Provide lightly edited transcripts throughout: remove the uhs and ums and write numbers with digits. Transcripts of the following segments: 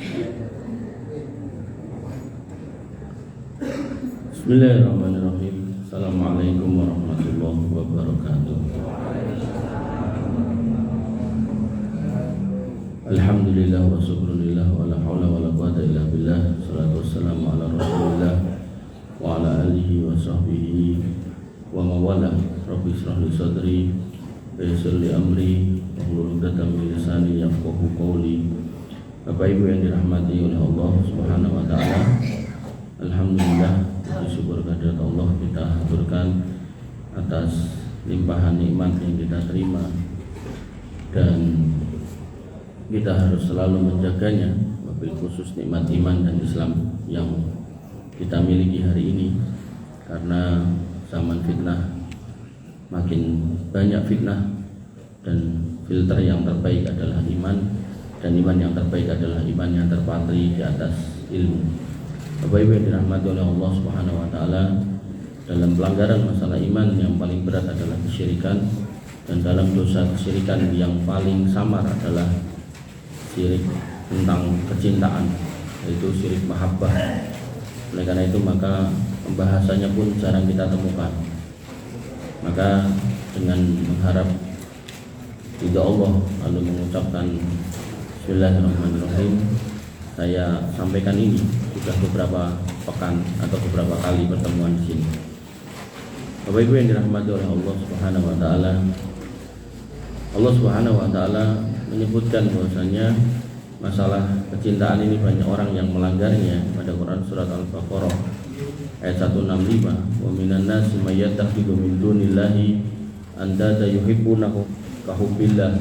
Bismillahirrahmanirrahim. Assalamualaikum warahmatullahi wabarakatuh. Alhamdulillah wa syukrulillah wa la hawla wa la quwwata illa billah. Salatu wassalamu ala Rasulillah wa ala alihi wa sahbihi wa mawala. Rabbi shrah li sadri wa yassir li amri wahlul 'uqdatam min lisani yafqahu qawli. Bapak Ibu yang dirahmati oleh Allah Subhanahu wa taala, alhamdulillah, puji syukur kehadirat Allah kita haturkan atas limpahan nikmat yang kita terima, dan kita harus selalu menjaganya, wabil khusus nikmat iman dan Islam yang kita miliki hari ini. Karena zaman fitnah, makin banyak fitnah, dan filter yang terbaik adalah iman, dan iman yang terbaik adalah iman yang terpatri di atas ilmu. Bapak Ibu yang dirahmati oleh Allah Subhanahu wa taala, dalam pelanggaran masalah iman yang paling berat adalah kesyirikan, dan dalam dosa kesyirikan yang paling samar adalah syirik tentang kecintaan, yaitu syirik mahabbah. Oleh karena itu maka pembahasannya pun jarang kita temukan. Maka dengan mengharap ridha Allah lalu mengucapkan Bismillahirrahmanirrahim, saya sampaikan ini sudah beberapa pekan atau beberapa kali pertemuan di sini. Bapak Ibu yang dirahmati oleh Allah Subhanahu wa taala, Allah Subhanahu wa taala menyebutkan bahwasanya masalah kecintaan ini banyak orang yang melanggarnya pada Quran surat Al-Baqarah ayat 165. Wa minan nasi may yattakhidhu min dunillahi andada yuhibbunahu kahubbillah.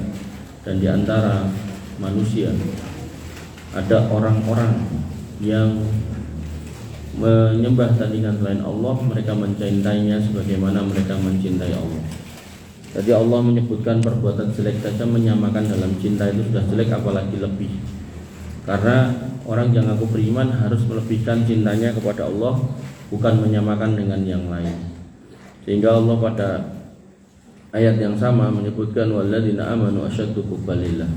Dan di antara manusia ada orang-orang yang menyembah tandingan selain Allah, mereka mencintainya sebagaimana mereka mencintai Allah. Jadi Allah menyebutkan perbuatan jelek saja menyamakan dalam cinta itu sudah jelek, apalagi lebih. Karena orang yang aku beriman harus melebihkan cintanya kepada Allah, bukan menyamakan dengan yang lain. Sehingga Allah pada ayat yang sama menyebutkan walladzina amanu asyaddu hubbalillah.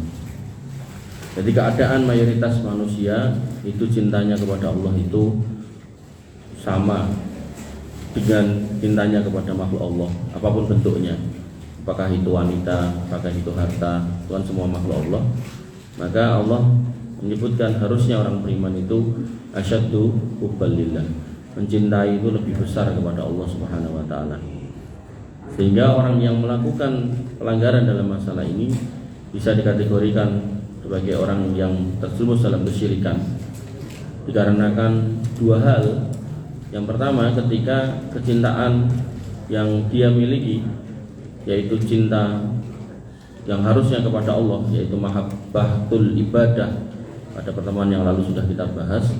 Jadi keadaan mayoritas manusia itu cintanya kepada Allah itu sama dengan cintanya kepada makhluk Allah, apapun bentuknya. Apakah itu wanita, apakah itu harta, Tuhan semua makhluk Allah. Maka Allah menyebutkan harusnya orang beriman itu asyaddu hubbalillah, mencintai itu lebih besar kepada Allah Subhanahu wa taala. Sehingga orang yang melakukan pelanggaran dalam masalah ini bisa dikategorikan sebagai orang yang terjerumus dalam kesyirikan, dikarenakan dua hal. Yang pertama, ketika kecintaan yang dia miliki, yaitu cinta yang harusnya kepada Allah, yaitu mahabbatul ibadah, pada pertemuan yang lalu sudah kita bahas,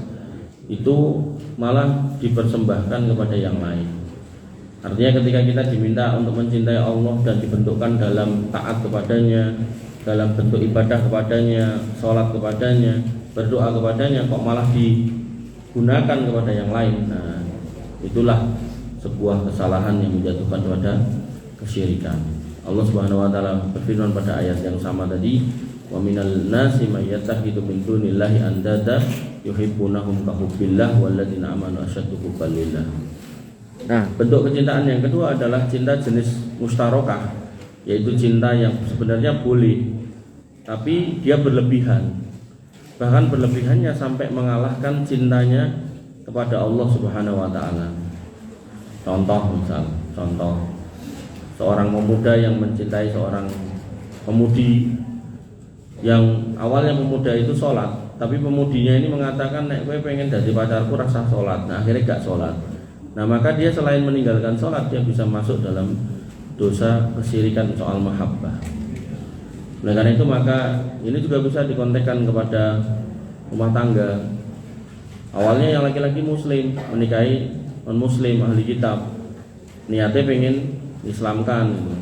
itu malah dipersembahkan kepada yang lain. Artinya ketika kita diminta untuk mencintai Allah dan dibentukkan dalam taat kepadanya, dalam bentuk ibadah kepadanya, sholat kepadanya, berdoa kepadanya, kok malah digunakan kepada yang lain. Nah, itulah sebuah kesalahan yang menjatuhkan kepada kesyirikan. Allah Subhanahu wa taala berfirman pada ayat yang sama tadi, wa minal nasi may yattakhidhu min dunillahi andada yuhibbunahum kahubbillah walladzina amanu asyaddu hubbalillah. Nah, bentuk kecintaan yang kedua adalah cinta jenis mustarokah, yaitu cinta yang sebenarnya boleh, tapi dia berlebihan. Bahkan berlebihannya sampai mengalahkan cintanya kepada Allah Subhanahu wa taala. Contoh seorang pemuda yang mencintai seorang pemudi yang awalnya pemuda itu sholat, tapi pemudinya ini mengatakan, nek gue pengen jadi pacarku rasa sholat. Nah, akhirnya gak sholat. Nah, maka dia selain meninggalkan sholat, dia bisa masuk dalam dosa kesyirikan soal mahabbah. Oleh karena itu maka ini juga bisa dikontekkan kepada rumah tangga. Awalnya yang laki-laki muslim menikahi non-muslim ahli kitab, niatnya pengen Islamkan gitu.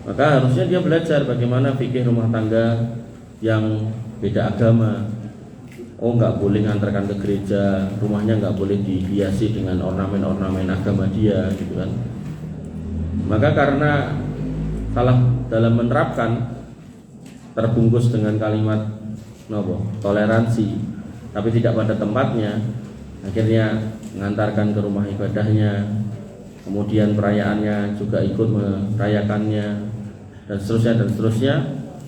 Maka harusnya dia belajar bagaimana fikih rumah tangga yang beda agama. Oh, nggak boleh ngantarkan ke gereja, rumahnya nggak boleh dihiasi dengan ornamen-ornamen agama dia, gitu kan. Maka karena salah dalam menerapkan, terbungkus dengan kalimat toleransi, tapi tidak pada tempatnya, akhirnya mengantarkan ke rumah ibadahnya, kemudian perayaannya juga ikut merayakannya, dan seterusnya.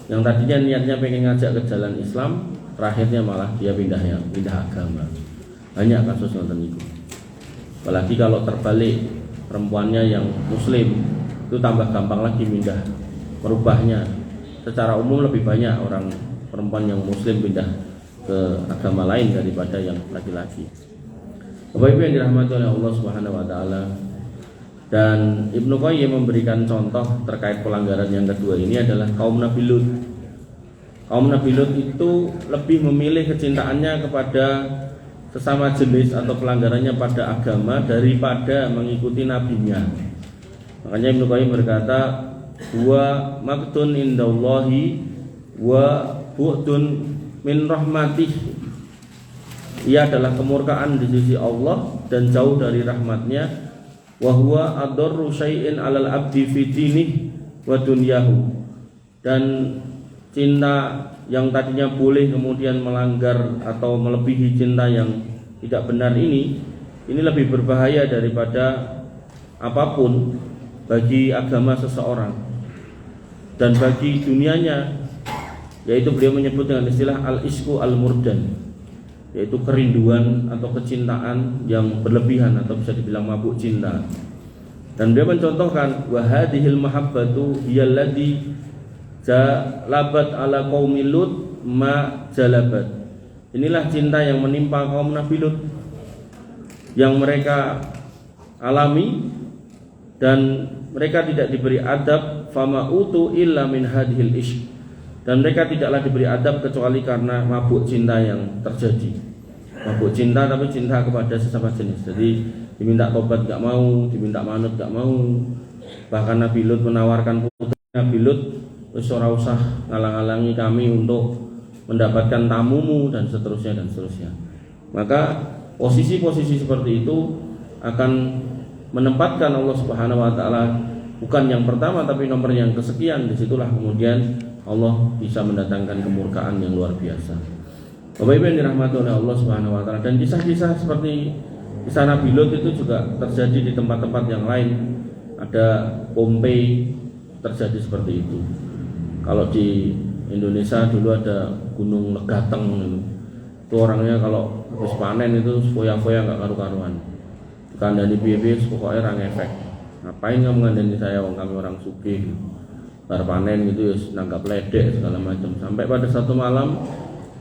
Yang tadinya niatnya pengen ngajak ke jalan Islam, terakhirnya malah dia pindah agama. Banyak kasus nonton itu. Apalagi kalau terbalik, perempuannya yang muslim itu tambah gampang lagi pindah, merubahnya. Secara umum lebih banyak orang perempuan yang muslim pindah ke agama lain daripada yang laki-laki. Bapak Ibu yang dirahmati oleh Allah Subhanahu wa taala. Dan Ibnu Qayyim memberikan contoh terkait pelanggaran yang kedua ini adalah kaum Nabi Lut. Kaum Nabi Lut itu lebih memilih kecintaannya kepada sesama jenis atau pelanggarannya pada agama daripada mengikuti nabinya. Makanya Ibnu Qayyim berkata, wa maktun indallahi wa bu'dun min rahmatih. Ia adalah kemurkaan di sisi Allah dan jauh dari rahmatnya. Wa huwa adarru syai'in 'alal 'abdi fi dinihi wa dunyahu. Dan cinta yang tadinya boleh kemudian melanggar atau melebihi cinta yang tidak benar ini lebih berbahaya daripada apapun bagi agama seseorang dan bagi dunianya, yaitu beliau menyebut dengan istilah al-isku al-murdan, yaitu kerinduan atau kecintaan yang berlebihan atau bisa dibilang mabuk cinta. Dan beliau mencontohkan wa hadhil mahabbatu hiyallati jalabat ala qaumi Lut ma jalabat. Inilah cinta yang menimpa kaum Nabi Lut, yang mereka alami dan mereka tidak diberi adab, fama utu illa min hadhil ishq. Dan mereka tidaklah diberi adab kecuali karena mabuk cinta yang terjadi. Mabuk cinta, tapi cinta kepada sesama jenis. Jadi diminta tobat gak mau, diminta manut gak mau. Bahkan Nabi Lut menawarkan putranya, Nabi Lut, ora usah ngalang-alangi kami untuk mendapatkan tamumu, dan seterusnya. Maka posisi-posisi seperti itu akan menempatkan Allah Subhanahu wa taala bukan yang pertama tapi nomor yang kesekian. Disitulah kemudian Allah bisa mendatangkan kemurkaan yang luar biasa. Bapak Ibu yang dirahmati oleh Allah Subhanahu wa taala. Dan kisah-kisah seperti kisah Nabi Lut itu juga terjadi di tempat-tempat yang lain. Ada Pompei terjadi seperti itu. Kalau di Indonesia dulu ada Gunung Legateng itu orangnya kalau habis panen itu foya-foya enggak karu-karuan. Kandani piye-piye pokoknya orang efek. Ngapain kamu ngandani saya, wong kami orang sugih. Bar panen gitu ya nanggap ledek segala macam. Sampai pada satu malam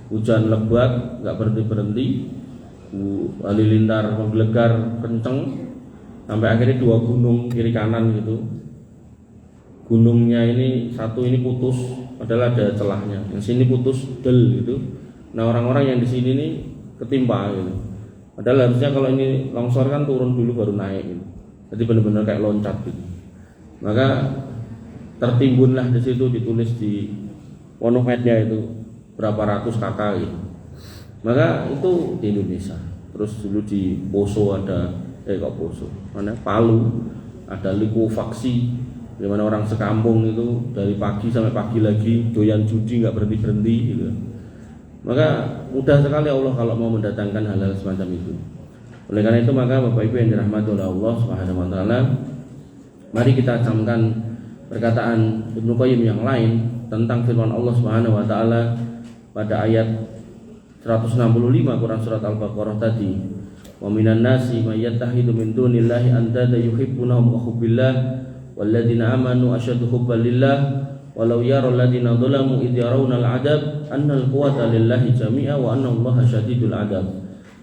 hujan lebat enggak berhenti-berhenti. Halilintar menggelegar kenceng sampai akhirnya dua gunung kiri kanan gitu. Gunungnya ini satu ini putus, padahal ada celahnya. Yang sini putus del gitu. Nah, orang-orang yang di sini nih ketimpa gitu. Padahal harusnya kalau ini longsor kan turun dulu baru naik gitu. Jadi benar-benar kayak loncat gitu. Maka tertimbunlah di situ, ditulis di monumennya itu berapa ratus kakak gitu. Maka itu di Indonesia. Terus dulu di Poso ada Palu ada likuifaksi, di mana orang sekampung itu dari pagi sampai pagi lagi doyan judi nggak berhenti gitu. Maka mudah sekali Allah kalau mau mendatangkan hal-hal semacam itu. Oleh karena itu maka Bapak Ibu yang dirahmati oleh Allah Subhanahu wa taala, mari kita camkan perkataan Ibnu Qayyim yang lain tentang firman Allah Subhanahu wa taala pada ayat 165 Quran surat Al-Baqarah tadi. Wa minan nasi may yattakhidhu min dunillahi andada yuhibbunahum ka hubbillah walladzina amanu asyaddu hubban lillah walau yara alladziina dzalamu idh yarawna al-'adab annal quwwata lillahi jami'a wa anna Allaha syadidul 'adab.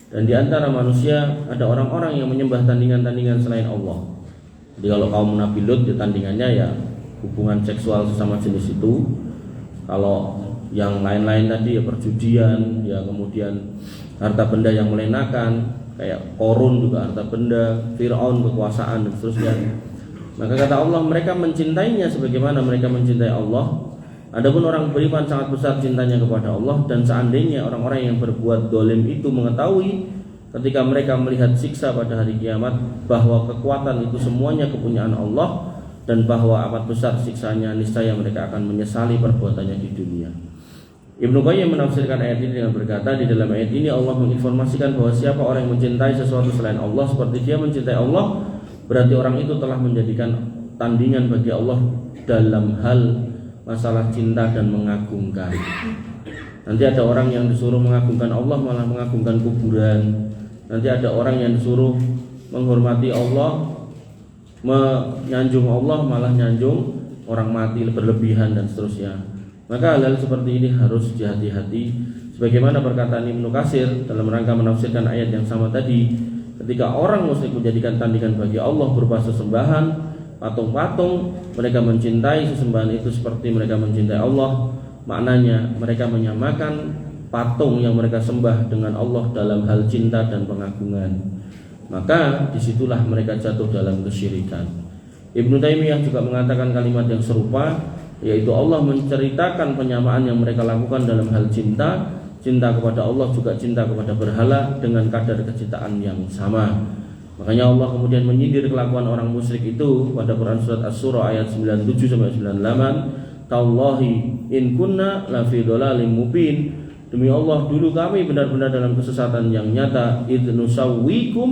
Dan di antara manusia ada orang-orang yang menyembah tandingan-tandingan selain Allah. Jadi kalau kaum Nabi Lut ya tandingannya ya hubungan seksual sesama jenis itu. Kalau yang lain-lain tadi ya perjudian, ya kemudian harta benda yang melenakan, kayak Korun juga harta benda, Fir'aun kekuasaan dan seterusnya. Maka kata Allah, mereka mencintainya sebagaimana mereka mencintai Allah. Adapun orang beriman sangat besar cintanya kepada Allah. Dan seandainya orang-orang yang berbuat dolim itu mengetahui ketika mereka melihat siksa pada hari kiamat bahwa kekuatan itu semuanya kepunyaan Allah, dan bahwa amat besar siksanya, niscaya mereka akan menyesali perbuatannya di dunia. Ibnu Qayyim menafsirkan ayat ini dengan berkata, di dalam ayat ini Allah menginformasikan bahwa siapa orang yang mencintai sesuatu selain Allah seperti dia mencintai Allah, berarti orang itu telah menjadikan tandingan bagi Allah dalam hal masalah cinta dan mengagungkan. Nanti ada orang yang disuruh mengagungkan Allah malah mengagungkan kuburan. Nanti ada orang yang disuruh menghormati Allah, menyanjung Allah malah nyanjung orang mati berlebihan dan seterusnya. Maka hal-hal seperti ini harus dihati-hati. Sebagaimana perkataan Ibnu Katsir dalam rangka menafsirkan ayat yang sama tadi, ketika orang musyrik menjadikan tandingan bagi Allah berupa sesembahan, patung-patung, mereka mencintai sesembahan itu seperti mereka mencintai Allah. Maknanya mereka menyamakan patung yang mereka sembah dengan Allah dalam hal cinta dan pengagungan. Maka disitulah mereka jatuh dalam kesyirikan. Ibnu Taimiyah juga mengatakan kalimat yang serupa, yaitu Allah menceritakan penyamaan yang mereka lakukan dalam hal cinta kepada Allah juga cinta kepada berhala dengan kadar kecintaan yang sama. Makanya Allah kemudian menyindir kelakuan orang musyrik itu pada Quran surat Asy-Syura ayat 97 sampai 98. Tallahi in kunna lafi dhalalim mubin. Demi Allah dulu kami benar-benar dalam kesesatan yang nyata. Idnusawwikum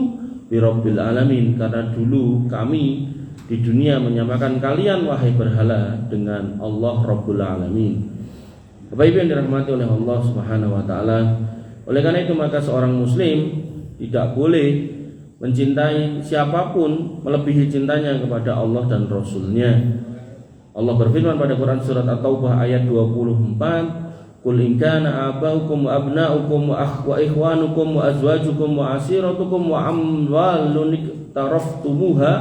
birabbil alamin. Karena dulu kami di dunia menyamakan kalian wahai berhala dengan Allah Rabbul Alamin. Bapak Ibu yang dirahmati oleh Allah Subhanahu wa taala. Oleh karena itu maka seorang muslim tidak boleh mencintai siapapun melebihi cintanya kepada Allah dan Rasulnya. Allah berfirman pada Quran surat At-Taubah ayat 24, Qul in kana abaukum wa abnaukum wa ikhwanukum wa azwajukum wa asiratukum wa amwalun taraftumuha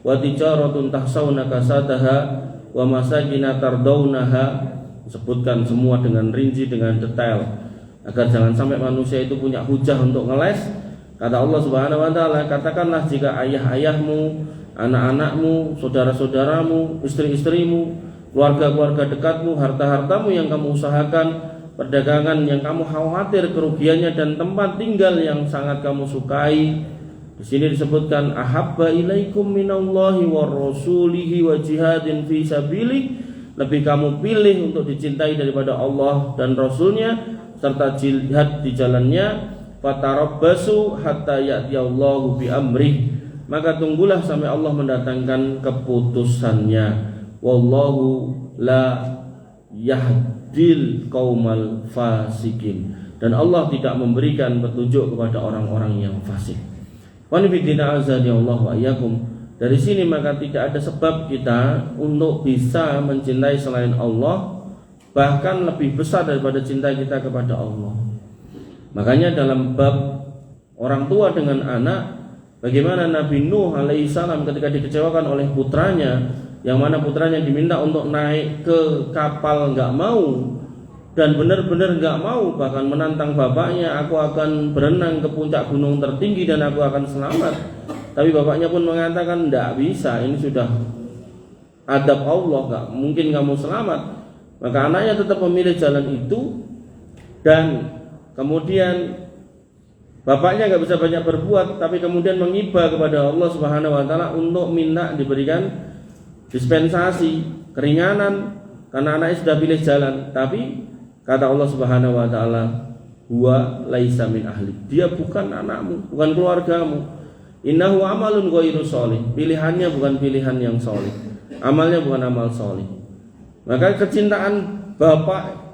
wa tijaratun tahsawna kasadaha wa masakina tardawnaha. Sebutkan semua dengan rinci, dengan detail, agar jangan sampai manusia itu punya hujah untuk ngeles. Kata Allah Subhanahu wa taala, katakanlah jika ayah-ayahmu, anak-anakmu, saudara-saudaramu, istri-istrimu, keluarga-keluarga dekatmu, harta-hartamu yang kamu usahakan, perdagangan yang kamu khawatir kerugiannya, dan tempat tinggal yang sangat kamu sukai. Di sini disebutkan ahabba ilaikum minallahi wa rasulihi wa jihadin fi sabili, lebih kamu pilih untuk dicintai daripada Allah dan Rasulnya serta jihad di jalannya. Fatarabbasu hatta ya'tiyallahu bi amrih, maka tunggulah sampai Allah mendatangkan keputusannya. Wallahu la yahdil qaumal fasikin, dan Allah tidak memberikan petunjuk kepada orang-orang yang fasik. Dari sini maka tidak ada sebab kita untuk bisa mencintai selain Allah, bahkan lebih besar daripada cinta kita kepada Allah. Makanya dalam bab orang tua dengan anak, bagaimana Nabi Nuh alaihissalam ketika dikecewakan oleh putranya, yang mana putranya diminta untuk naik ke kapal nggak mau, dan benar-benar nggak mau, bahkan menantang bapaknya, aku akan berenang ke puncak gunung tertinggi dan aku akan selamat. Tapi bapaknya pun mengatakan nggak bisa, ini sudah adab Allah, nggak mungkin kamu selamat. Maka anaknya tetap memilih jalan itu, dan kemudian bapaknya nggak bisa banyak berbuat, tapi kemudian mengiba kepada Allah Subhanahu wa taala untuk minta diberikan dispensasi, keringanan, karena anaknya sudah pilih jalan. Tapi kata Allah Subhanahu wa taala, huwa laisa min ahli, dia bukan anakmu, bukan keluargamu. Innahu amalun ghairu sholih, pilihannya bukan pilihan yang sholih, amalnya bukan amal sholih. Maka kecintaan bapak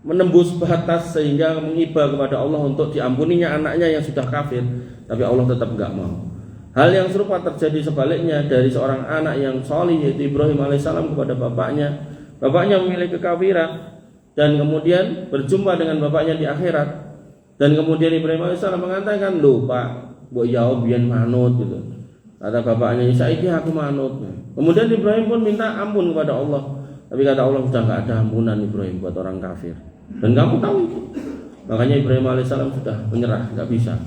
menembus batas sehingga mengiba kepada Allah untuk diampuninya anaknya yang sudah kafir, tapi Allah tetap enggak mau. Hal yang serupa terjadi sebaliknya dari seorang anak yang sholih, yaitu Ibrahim alaihissalam kepada bapaknya. Bapaknya memilih kekafiran dan kemudian berjumpa dengan bapaknya di akhirat, dan kemudian Ibrahim alaihissalam mengatakan, loh Pak, mbok jawab biyen manut gitu. Kata bapaknya, saiki aku manut. Kemudian Ibrahim pun minta ampun kepada Allah, tapi kata Allah, sudah enggak ada ampunan Ibrahim buat orang kafir, dan kamu tahu itu. Makanya Ibrahim alaihissalam sudah menyerah, enggak bisa,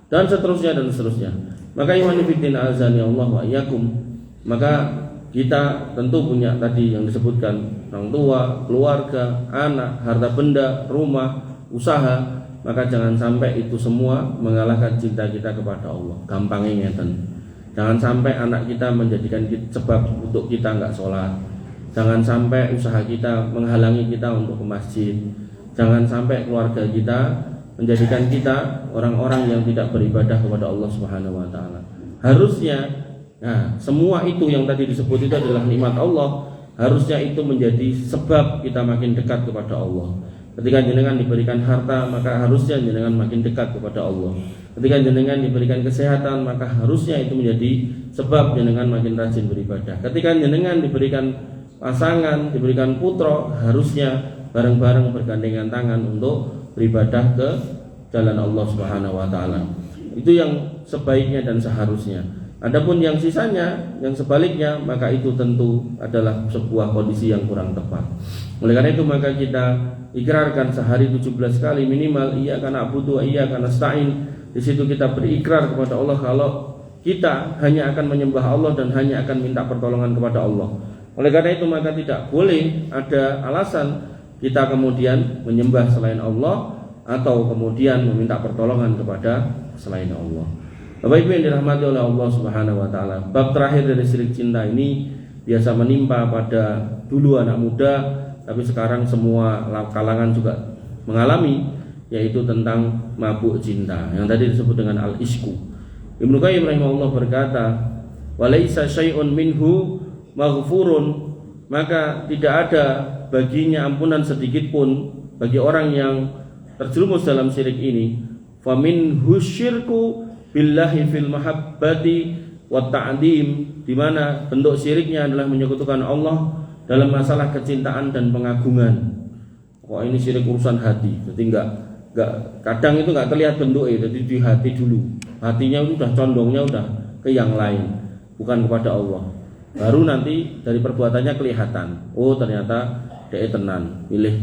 dan seterusnya dan seterusnya. Maka iman fillah azani Allah wa iyyakum, maka kita tentu punya tadi yang disebutkan, orang tua, keluarga, anak, harta benda, rumah, usaha. Maka jangan sampai itu semua mengalahkan cinta kita kepada Allah. Gampangnya ngeten. Jangan sampai anak kita menjadikan sebab untuk kita enggak sholat. Jangan sampai usaha kita menghalangi kita untuk ke masjid. Jangan sampai keluarga kita menjadikan kita orang-orang yang tidak beribadah kepada Allah Subhanahu wa taala. Harusnya semua itu yang tadi disebut itu adalah nikmat Allah. Harusnya itu menjadi sebab kita makin dekat kepada Allah. Ketika jenengan diberikan harta, maka harusnya jenengan makin dekat kepada Allah. Ketika jenengan diberikan kesehatan, maka harusnya itu menjadi sebab jenengan makin rajin beribadah. Ketika jenengan diberikan pasangan, diberikan putra, harusnya bareng-bareng bergandengan tangan untuk beribadah ke jalan Allah Subhanahu wa taala. Itu yang sebaiknya dan seharusnya. Adapun yang sisanya, yang sebaliknya, maka itu tentu adalah sebuah kondisi yang kurang tepat. Oleh karena itu maka kita ikrarkan sehari 17 kali minimal iyyaka na'budu wa iyyaka nasta'in. Di situ kita berikrar kepada Allah kalau kita hanya akan menyembah Allah dan hanya akan minta pertolongan kepada Allah. Oleh karena itu maka tidak boleh ada alasan kita kemudian menyembah selain Allah atau kemudian meminta pertolongan kepada selain Allah. Bapak Ibu yang dirahmati oleh Allah Subhanahu wa taala, bab terakhir dari syirik cinta ini biasa menimpa pada dulu anak muda, tapi sekarang semua kalangan juga mengalami, yaitu tentang mabuk cinta yang tadi disebut dengan al-isku. Ibnu Qayyim rahimahullah berkata, "Walaisa syai'un minhu maghfurun," maka tidak ada baginya ampunan sedikit pun bagi orang yang terjerumus dalam syirik ini. Fa minhu syirku billahi fil mahabbati wa ta'dim, di mana bentuk syiriknya adalah menyekutukan Allah dalam masalah kecintaan dan pengagungan. Ini syirik urusan hati. Jadi enggak kadang itu enggak terlihat bentuknya, jadi di hati dulu. Hatinya itu udah condongnya udah ke yang lain, bukan kepada Allah. Baru nanti dari perbuatannya kelihatan. Oh, ternyata dia tenan, milih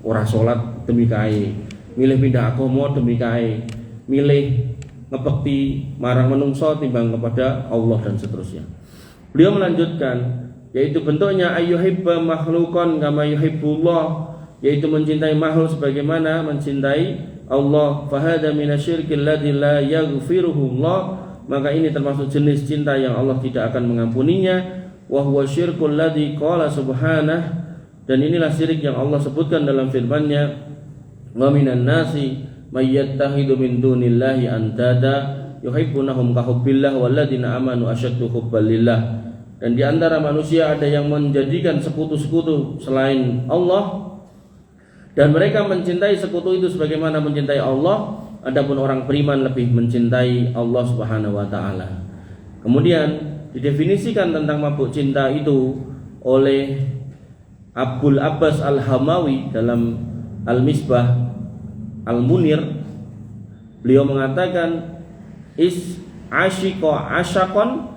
ora salat demi kae, milih pindah agama demi kae, milih ngebekti marang menungso timbang kepada Allah dan seterusnya. Beliau melanjutkan, yaitu bentuknya ayyuhibba makhluqan kama yuhibbullah, yaitu mencintai makhluk sebagaimana mencintai Allah. Fahada minasyirkil ladzi la yaghfiruhu Allah, maka ini termasuk jenis cinta yang Allah tidak akan mengampuninya. Wa huwa syirkul ladzi qala subhanahu, dan inilah syirik yang Allah sebutkan dalam firman-Nya, wa minan nasi may yattakhidhu min dunillahi andada yuhibbunahum ka hubbillah walladzina amanu asyaddu hubban lillah. Dan di antara manusia ada yang menjadikan sekutu-sekutu selain Allah, dan mereka mencintai sekutu itu sebagaimana mencintai Allah. Adapun orang beriman lebih mencintai Allah Subhanahu wa taala. Kemudian didefinisikan tentang mabuk cinta itu oleh Abul Abbas Al-Hamawi dalam Al-Misbah Al-Munir. Beliau mengatakan asyiqa asyaqan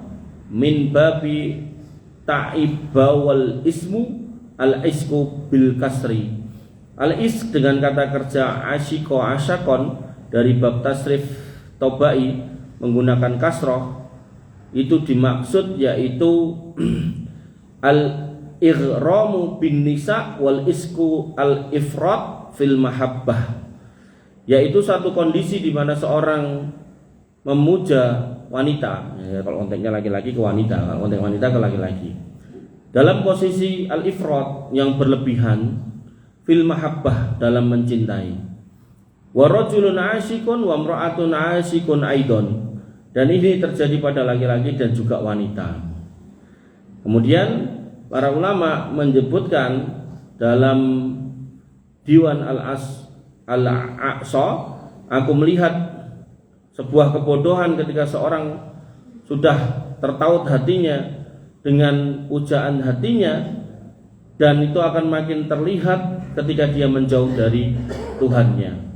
min babi ta'iba wal ismu al-isku bil kasri. Al-isk dengan kata kerja asyiqa asyaqan dari bab tasrif tobai menggunakan kasroh, itu dimaksud yaitu al-ighramu bin nisa wal isku al-ifrat fil mahabbah, yaitu satu kondisi di mana seorang memuja wanita, kalau konteksnya laki-laki ke wanita, kalau konteks wanita ke laki-laki, dalam posisi al-ifrat yang berlebihan, fil mahabbah dalam mencintai. Wa rajulun asyikun wa imra'atun asyikun aidon, dan ini terjadi pada laki-laki dan juga wanita. Kemudian para ulama menyebutkan dalam Diwan Al-Aqsa, aku melihat sebuah kebodohan ketika seorang sudah tertaut hatinya dengan pujaan hatinya, dan itu akan makin terlihat ketika dia menjauh dari Tuhannya.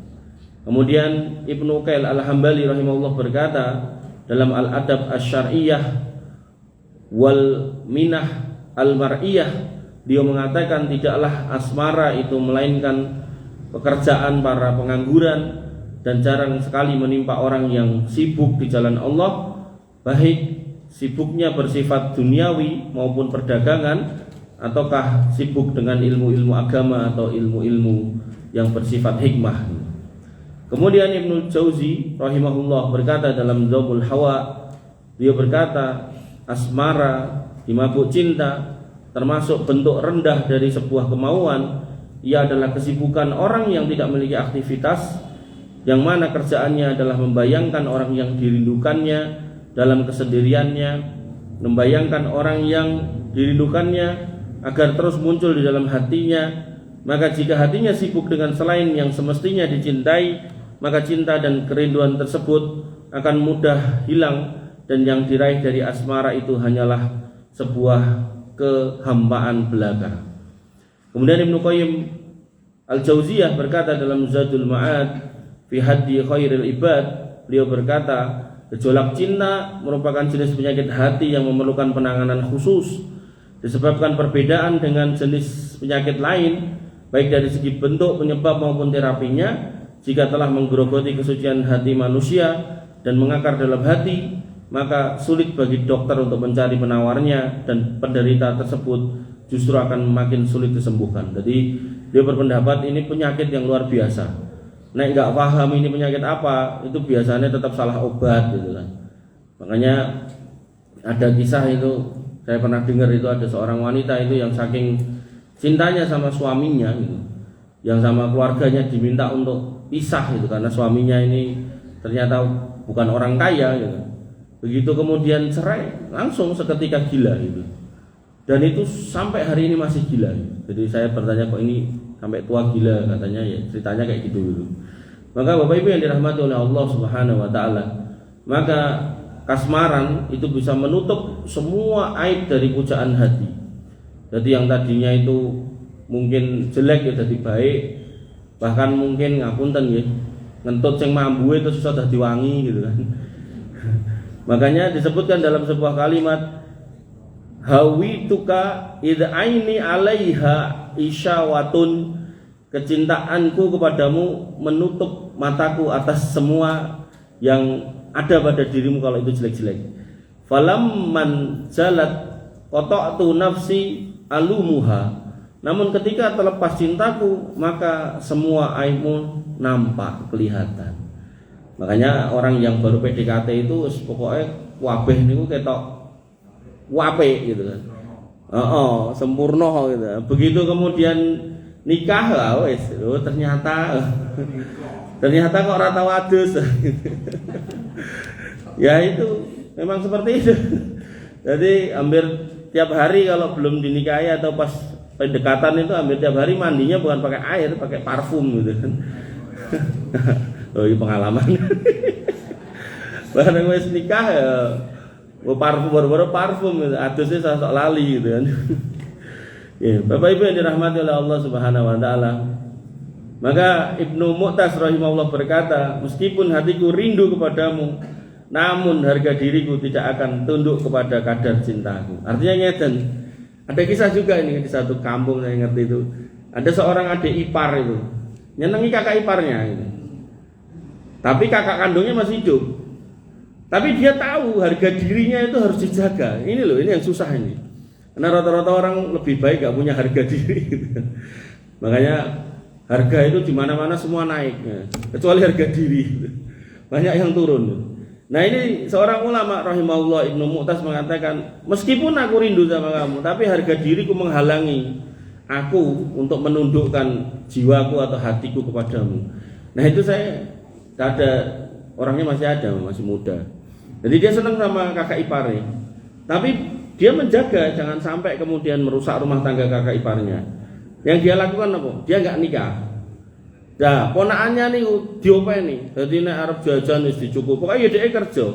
Kemudian Ibnu Qail Al-Hambali rahimahullah berkata dalam Al-Adab Asy-Syar'iyyah wal Minah Al-Mar'iyah, dia mengatakan tidaklah asmara itu melainkan pekerjaan para pengangguran, dan jarang sekali menimpa orang yang sibuk di jalan Allah, baik sibuknya bersifat duniawi maupun perdagangan, ataukah sibuk dengan ilmu-ilmu agama atau ilmu-ilmu yang bersifat hikmah. Kemudian Ibnu Jauzi rahimahullah berkata dalam Dzabul Hawa, dia berkata asmara, dimabuk cinta, termasuk bentuk rendah dari sebuah kemauan, ia adalah kesibukan orang yang tidak memiliki aktivitas, yang mana kerjaannya adalah membayangkan orang yang dirindukannya dalam kesendiriannya, membayangkan orang yang dirindukannya agar terus muncul di dalam hatinya. Maka jika hatinya sibuk dengan selain yang semestinya dicintai, maka cinta dan kerinduan tersebut akan mudah hilang, dan yang diraih dari asmara itu hanyalah sebuah kehambaan belaka. Kemudian Ibnu Qayyim Al-Jauziyah berkata dalam Zadul Ma'ad fi Hadi Khairil Ibad, beliau berkata, gejolak cinta merupakan jenis penyakit hati yang memerlukan penanganan khusus, disebabkan perbedaan dengan jenis penyakit lain, baik dari segi bentuk, penyebab maupun terapinya. Jika telah menggerogoti kesucian hati manusia dan mengakar dalam hati, maka sulit bagi dokter untuk mencari penawarnya, dan penderita tersebut justru akan makin sulit disembuhkan. Jadi dia berpendapat ini penyakit yang luar biasa. Nek nggak paham ini penyakit apa, itu biasanya tetap salah obat gitu kan. Makanya ada kisah itu, saya pernah dengar itu, ada seorang wanita itu yang saking cintanya sama suaminya gitu, yang sama keluarganya diminta untuk pisah gitu, karena suaminya ini ternyata bukan orang kaya gitu. Begitu kemudian cerai, langsung seketika gila gitu. Dan itu sampai hari ini masih gila. Jadi saya bertanya, kok ini sampai tua gila? Katanya ya ceritanya kayak gitu gitu. Maka Bapak Ibu yang dirahmati oleh Allah Subhanahu wa taala, maka kasmaran itu bisa menutup semua aib dari pujaan hati. Jadi yang tadinya itu mungkin jelek ya jadi baik, bahkan mungkin ngapunten ya, ngentut sing mambu itu susah dadi wangi gitu kan. Makanya disebutkan dalam sebuah kalimat, hawituka idh aini alaiha isyawatun, kecintaanku kepadamu menutup mataku atas semua yang ada pada dirimu kalau itu jelek-jelek. Falamman jalat qata'tu nafsi alumuha, namun ketika terlepas cintaku maka semua aibmu nampak kelihatan. Makanya orang yang baru PDKT itu pokoknya wabeh niku ketok wape gitu kan. Sempurna gitu. Begitu kemudian nikah lah wis, ternyata kok ora tau adus. Ya itu memang seperti itu. Jadi hampir tiap hari kalau belum dinikahi atau pas pendekatan itu hampir tiap hari mandinya bukan pakai air, pakai parfum gitu kan. Oh, ini pengalaman. Bareng wis nikah ya parfum baru parfum gitu. Adusnya sosok lali gitu kan. Ya, Bapak Ibu yang dirahmati oleh Allah Subhanahu wa taala. Maka Ibnu Mu'taz rahimahullah berkata, meskipun hatiku rindu kepadamu, namun harga diriku tidak akan tunduk kepada kadar cintaku. Artinya ngeten. Ada kisah juga ini di satu kampung saya ngerti itu. Ada seorang adik ipar itu nyenengi kakak iparnya gitu. Tapi kakak kandungnya masih hidup. Tapi dia tahu harga dirinya itu harus dijaga. Ini loh, ini yang susah ini. Karena rata-rata orang lebih baik gak punya harga diri gitu. Makanya harga itu di mana-mana semua naik, kecuali harga diri gitu. Banyak yang turun. Nah ini seorang ulama rahimahullah Ibnu Mu'taz mengatakan, meskipun aku rindu sama kamu, tapi harga diriku menghalangi aku untuk menundukkan jiwaku atau hatiku kepadamu. Nah itu saya ada, orangnya masih ada, masih muda. Jadi dia senang sama kakak iparnya, tapi dia menjaga jangan sampai kemudian merusak rumah tangga kakak iparnya. Yang dia lakukan apa? Dia nggak nikah. Nah, ponakannya nih diopeni. Jadi nek arep jajan wis dicukup. Pokoke ya dhek kerja.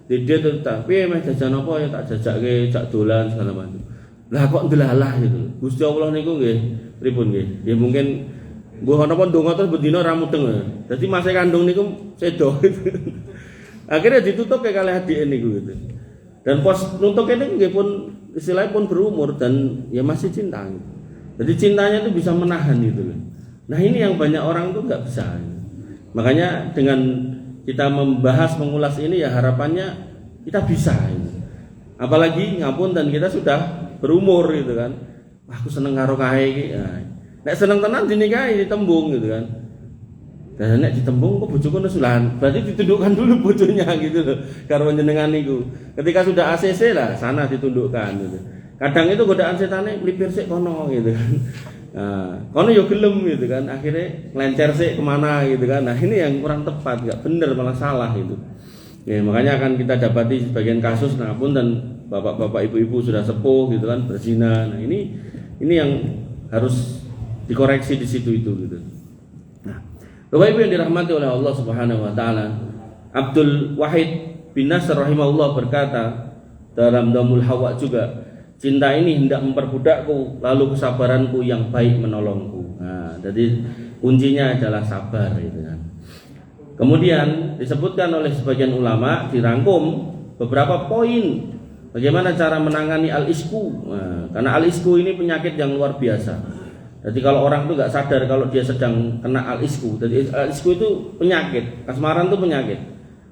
Dia tetap, piye meh jajan apa ya tak jajake, jak dolan segala macam. Lah kok ndelalah gitu. Gusti Allah niku nggih pripun nggih? Ya mungkin mbuh ana apa ndonga terus bendina ra mudeng. Dadi mase kandung niku sedo. Akhirnya ditutup ke kalih adike niku gitu. Dan pos nutuk ini nggih pun istilahnya pun berumur dan ya masih cinta. Jadi cintanya itu bisa menahan gitu loh. Nah ini yang banyak orang tuh nggak bisa. Makanya dengan kita membahas mengulas ini ya harapannya kita bisa. Apalagi ngapun dan kita sudah berumur gitu kan. Wah, aku seneng karo kae iki. Nek seneng tenan dinikahi ditembung gitu kan. Dan nek ditembung kok bojoku nusulan, berarti ditundukkan dulu bojonya gitu loh. Karo jenengan niku. Ketika sudah ACC lah sana ditundukkan gitu. Kadang itu godaan setane melipir sik kono gitu kan. kono yo gelem gitu kan, akhirnya ngelencer sih kemana gitu kan. Nah ini yang kurang tepat, nggak bener, malah salah itu. Ya, makanya akan kita dapati sebagian kasus, nah pun dan bapak-bapak ibu-ibu sudah sepuh gitu kan berzina. Nah ini yang harus dikoreksi di situ itu gitu. Nah, Bapak Ibu yang dirahmati oleh Allah Subhanahu wa taala, Abdul Wahid bin Nasr rahimahullah berkata dalam Damul Hawa juga, cinta ini hendak memperbudakku, lalu kesabaranku yang baik menolongku. Nah, jadi kuncinya adalah sabar gitu kan. Kemudian disebutkan oleh sebagian ulama, dirangkum beberapa poin bagaimana cara menangani al-isku. Nah, karena al-isku ini penyakit yang luar biasa. Jadi kalau orang itu nggak sadar kalau dia sedang kena al-isku. Jadi al-isku itu penyakit, kasmaran itu penyakit.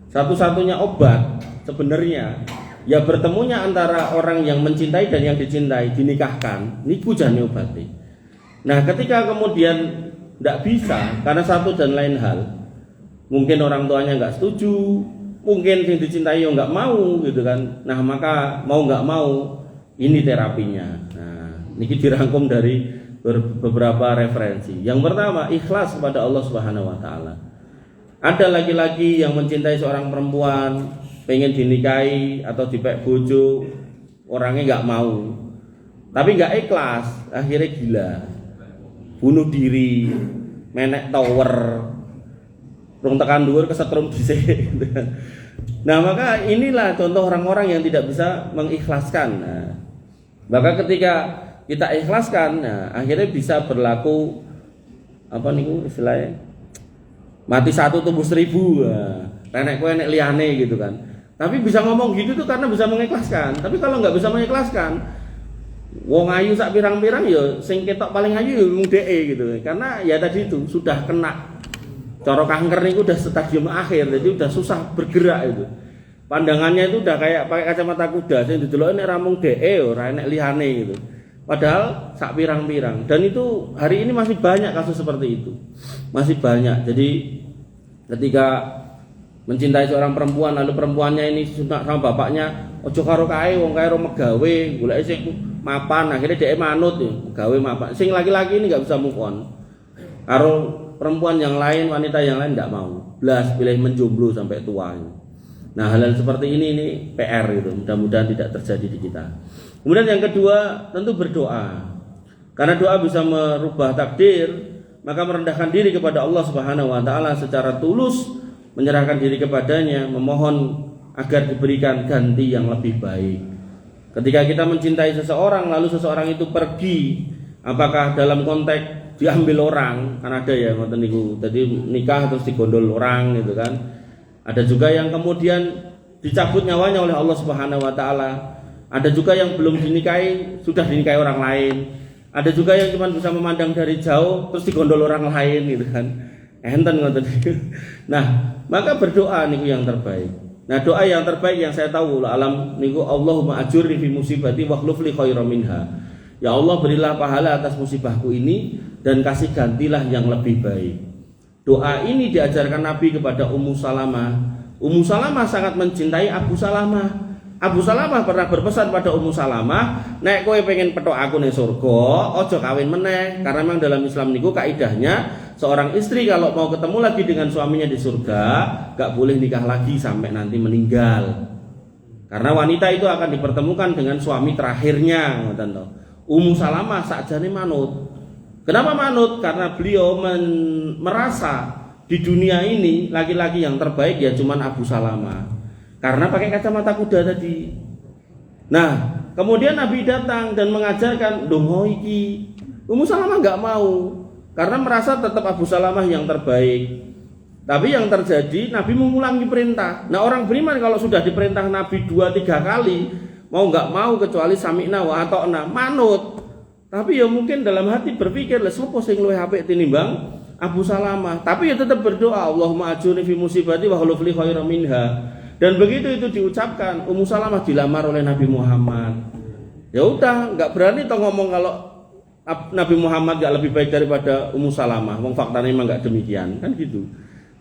Satu-satunya obat sebenarnya ya bertemunya antara orang yang mencintai dan yang dicintai, dinikahkan, niku jane obati. Nah, ketika kemudian tidak bisa karena satu dan lain hal, mungkin orang tuanya nggak setuju, mungkin yang dicintai nggak mau gitu kan. Nah, maka mau nggak mau ini terapinya. Nah, ini dirangkum dari beberapa referensi. Yang pertama, ikhlas kepada Allah Subhanahu wa taala. Ada laki-laki yang mencintai seorang perempuan, pengen dinikahi atau dipek bojo, orangnya nggak mau, tapi nggak ikhlas, akhirnya gila, bunuh diri, menek tower, rung tekan dhuwur kesetrum dhisik. Nah, maka inilah contoh orang-orang yang tidak bisa mengikhlaskan. Nah, maka ketika kita ikhlaskan, nah, akhirnya bisa berlaku apa niku istilahnya, mati satu tumbuh seribu. Nenek kowe nek liyane gitu kan. Tapi bisa ngomong gitu tuh karena bisa mengikhlaskan. Tapi kalau nggak bisa mengikhlaskan, wong ayu sak pirang-pirang ya sing ketok paling ayu ya mung dheke gitu. Karena ya tadi itu sudah kena cara kanker niku udah stadium akhir, jadi udah susah bergerak itu. Pandangannya itu udah kayak pakai kacamata kuda, sing dideloki nek ra mung dheke ora nek liyane gitu. Padahal sak pirang-pirang, dan itu hari ini masih banyak kasus seperti itu. Masih banyak. Jadi ketika mencintai seorang perempuan, lalu perempuannya ini suka sama bapaknya, ojo karo kae wong kae ro megawe, golek sing mapan, akhirnya dhek manut ya, gawe mapan. Sing laki-laki ini enggak bisa move on. Karo perempuan yang lain, wanita yang lain enggak mau. Blas pilih menjomblo sampai tua. Nah, hal-hal seperti ini PR gitu. Mudah-mudahan tidak terjadi di kita. Kemudian yang kedua, tentu berdoa. Karena doa bisa merubah takdir, maka merendahkan diri kepada Allah Subhanahu wa taala secara tulus, menyerahkan diri kepadanya, memohon agar diberikan ganti yang lebih baik. Ketika kita mencintai seseorang lalu seseorang itu pergi, apakah dalam konteks diambil orang, kan ada ya ngoten niku. Tadi nikah terus digondol orang gitu kan. Ada juga yang kemudian dicabut nyawanya oleh Allah Subhanahu wa taala. Ada juga yang belum dinikahi, sudah dinikahi orang lain. Ada juga yang cuma bisa memandang dari jauh terus digondol orang lain gitu kan. Enten ngoten niku. Nah, maka berdoa niku yang terbaik. Nah, doa yang terbaik yang saya tahu alam niku Allahumma ajurni fi musibati wa khluf li khairan minha. Ya Allah, berilah pahala atas musibahku ini dan kasih gantilah yang lebih baik. Doa ini diajarkan Nabi kepada Ummu Salamah. Ummu Salamah sangat mencintai Abu Salamah. Abu Salamah pernah berpesan pada Ummu Salamah, nek kowe pengen petok aku ning surga, aja kawin meneh. Karena memang dalam Islam niku kaidahnya seorang istri kalau mau ketemu lagi dengan suaminya di surga, gak boleh nikah lagi sampai nanti meninggal. Karena wanita itu akan dipertemukan dengan suami terakhirnya, ngoten to. Ummu Salamah sakjane manut. Kenapa manut? Karena beliau merasa di dunia ini laki-laki yang terbaik ya cuman Abu Salamah. Karena pakai kacamata kuda tadi. Nah, kemudian Nabi datang dan mengajarkan dongo iki. Ummu Salamah nggak mau karena merasa tetap Abu Salamah yang terbaik. Tapi yang terjadi Nabi mengulangi perintah. Nah, orang beriman kalau sudah diperintah Nabi 2-3 kali mau nggak mau kecuali sami'na wa ata'na, manut. Tapi ya mungkin dalam hati berpikir lah sopo sing luwih apik tinimbang Abu Salamah. Tapi ya tetap berdoa, Allahumma ajurni fi musibati wa khluf li khairan minha. Dan begitu itu diucapkan, Ummu Salamah dilamar oleh Nabi Muhammad. Ya udah, nggak berani toh ngomong kalau Nabi Muhammad nggak lebih baik daripada Ummu Salamah. Wong faktanya memang nggak demikian, kan gitu.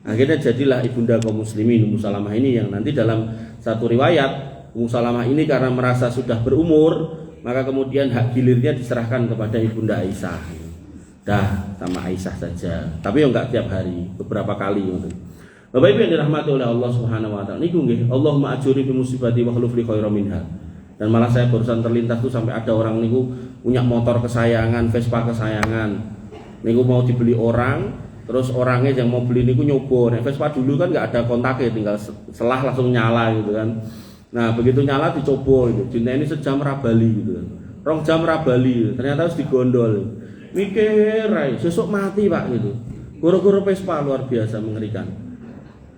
Akhirnya jadilah ibunda kaum muslimin Ummu Salamah ini yang nanti dalam satu riwayat Ummu Salamah ini karena merasa sudah berumur, maka kemudian hak gilirnya diserahkan kepada ibunda Aisyah. dah sama Aisyah saja. Tapi enggak tiap hari, beberapa kali gitu. Bapak Ibu yang dirahmati oleh Allah Subhanahu wa taala. Niku nggih, Allahumma ajuri fi musibati wa khluf li khairan minha. Dan malah saya barusan terlintas tuh sampai ada orang niku punya motor kesayangan, Vespa kesayangan. Niku mau dibeli orang, terus orangnya yang mau beli niku nyoba. Nah, Vespa dulu kan nggak ada kontaknya, tinggal selah langsung nyala gitu kan. Nah, begitu nyala dicoba gitu. Ini sejam rabali gitu kan. 2 jam rabali, ternyata harus digondol. Mikir, sesuk mati Pak gitu. Guru-guru Vespa luar biasa mengerikan.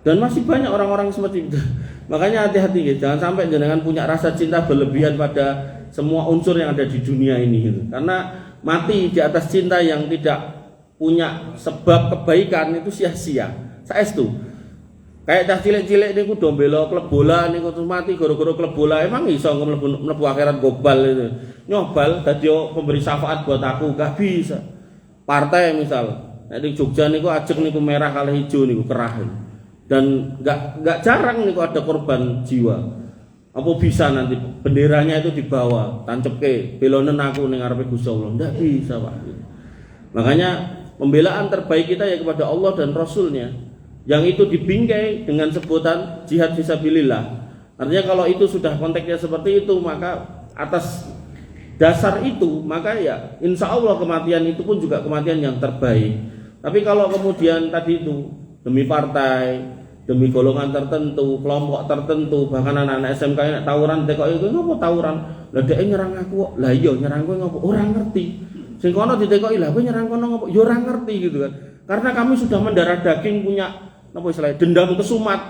Dan masih banyak orang-orang seperti itu. Makanya hati-hati gitu. Jangan sampai jenengan punya rasa cinta berlebihan pada semua unsur yang ada di dunia ini gitu. Karena mati di atas cinta yang tidak punya sebab kebaikan itu sia-sia. Saestu. Kayak cah cilik-cilik niku do mbela klub bola niku terus mati gara-gara klub bola. Emang iso mlebu akhirat gobal itu. Nyobal dadi pemberi syafaat buat aku gak bisa. Partai misal, nek di Jogja niku ajeng niku merah kalih hijau niku kerah. Dan nggak jarang nih kok ada korban jiwa. Apa bisa nanti benderanya itu dibawa, tancep belonen aku ning ngarepe Gusti Allah. Nggak bisa Pak. Makanya pembelaan terbaik kita ya kepada Allah dan Rasulnya, yang itu dibingkai dengan sebutan jihad fisabilillah. Artinya kalau itu sudah konteksnya seperti itu, maka atas dasar itu maka ya insya Allah kematian itu pun juga kematian yang terbaik. Tapi kalau kemudian tadi itu demi partai, demi golongan tertentu, kelompok tertentu, bahkan anak-anak SMK yang tawuran tekok itu ngopo tawuran? Lah dhek nyerang aku kok. Lah iya nyerang kowe ngopo? Ora ngerti. Sing kono ditekoki lah kowe nyerang kono ngopo? Ya ora ngerti gitu kan. Karena kami sudah mendarah daging punya apa istilahnya dendam kesumat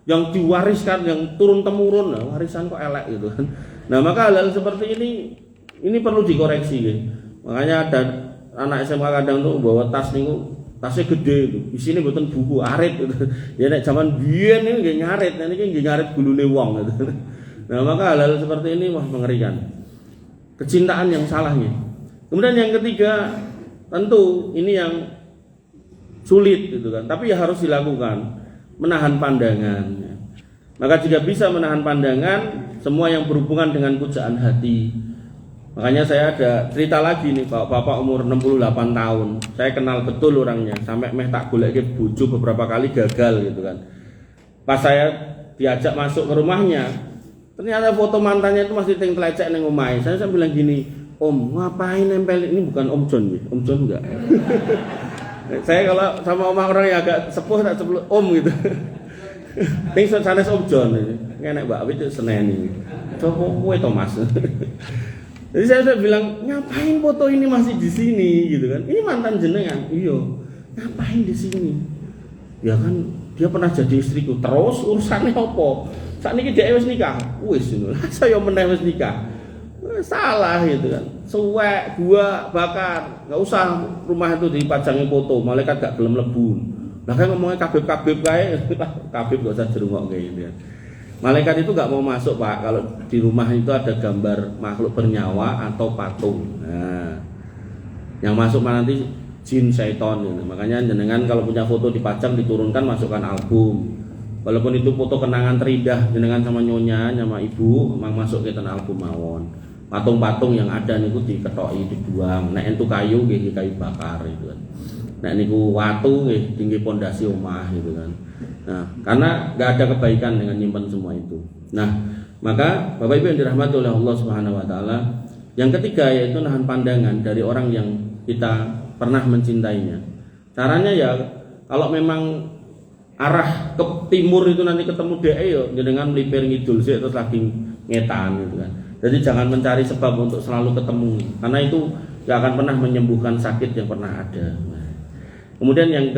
yang diwariskan, yang turun temurun. Nah, warisan kok elek gitu kan. Nah, maka hal-hal seperti ini perlu dikoreksi gitu. Makanya ada anak SMK kadang tuh bawa tas niku tasnya gede itu, isinya buatan buku arit gitu. Ya nek zaman biyen ini nggih nyarit, niki nggih nyarit gulune wong gitu. Nah, maka hal-hal seperti ini wah mengerikan. Kecintaan yang salahnya. Kemudian yang ketiga, tentu ini yang sulit gitu kan, tapi ya harus dilakukan, menahan pandangan. Maka jika bisa menahan pandangan, semua yang berhubungan dengan pujaan hati. Makanya saya ada cerita lagi nih, bapak umur 68 tahun. Saya kenal betul orangnya, sampai meh tak goleke bojo beberapa kali gagal gitu kan. Pas saya diajak masuk ke rumahnya, ternyata foto mantannya itu masih telecek neng omahe. Saya bilang gini, "Om, ngapain nempel ini?" Bukan Om John, Om John enggak. Saya kalau sama orang yang agak sepuh tak sebut Om gitu. Ning sanes Om John ini. Enak Mbak itu seneni. Coba kowe Thomas. Jadi saya bilang, ngapain foto ini masih di sini gitu kan? Ini mantan jenengan. Iya. Ngapain di sini? Ya kan dia pernah jadi istriku. Terus urusannya apa? Saat ini dia wis nikah. Wis ngono. Saya meneh wis nikah. Salah gitu kan. Suwek, gua bakar. Enggak usah rumah itu dipajangi foto, malaikat gak gelem mlebu. Lah kan ngomongnya kabib-kabib kae, kabib gak usah dirungokne gitu ya. Malaikat itu nggak mau masuk Pak kalau di rumah itu ada gambar makhluk bernyawa atau patung. Nah, yang masuk nanti jin syaiton gitu. Makanya jenengan kalau punya foto dipajang diturunkan masukkan album. Walaupun itu foto kenangan terindah jenengan sama nyonya, sama ibu, memang masuk ke album mawon. Patung-patung yang ada niku diketoki dibuang. Nek entuk kayu nggih kayu bakar gitu kan. Nek niku watu nggih tinggi pondasi omah gitu kan. Nah, karena nggak ada kebaikan dengan nyimpan semua itu. Nah, maka Bapak Ibu yang dirahmati oleh Allah Subhanahu Wa Taala, yang ketiga yaitu nahan pandangan dari orang yang kita pernah mencintainya. Caranya ya, kalau memang arah ke timur itu nanti ketemu DE yo, dengan melipir ngidul sih terus lagi ngetan gitu kan. Jadi jangan mencari sebab untuk selalu ketemu, karena itu nggak akan pernah menyembuhkan sakit yang pernah ada. Kemudian yang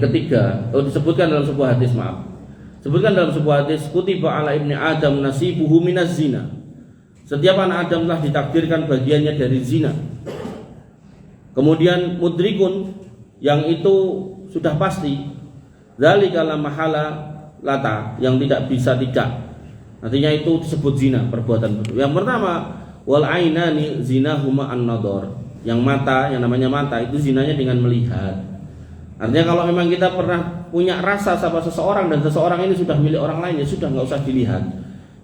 ketiga, disebutkan dalam sebuah hadis, sebutkan dalam sebuah hadis, kutiba ala ibni Adam nasibuhu minaz zina. Setiap anak Adam telah ditakdirkan bagiannya dari zina. Kemudian mudrikun, yang itu sudah pasti, dzalika la mahala lata, yang tidak bisa tidak. Artinya itu disebut zina, perbuatan buruk. Yang pertama, wal ainani zinahuma an-nadhar. Yang mata, yang namanya mata itu zinanya dengan melihat. Artinya kalau memang kita pernah punya rasa sama seseorang dan seseorang ini sudah milik orang lain, ya sudah nggak usah dilihat.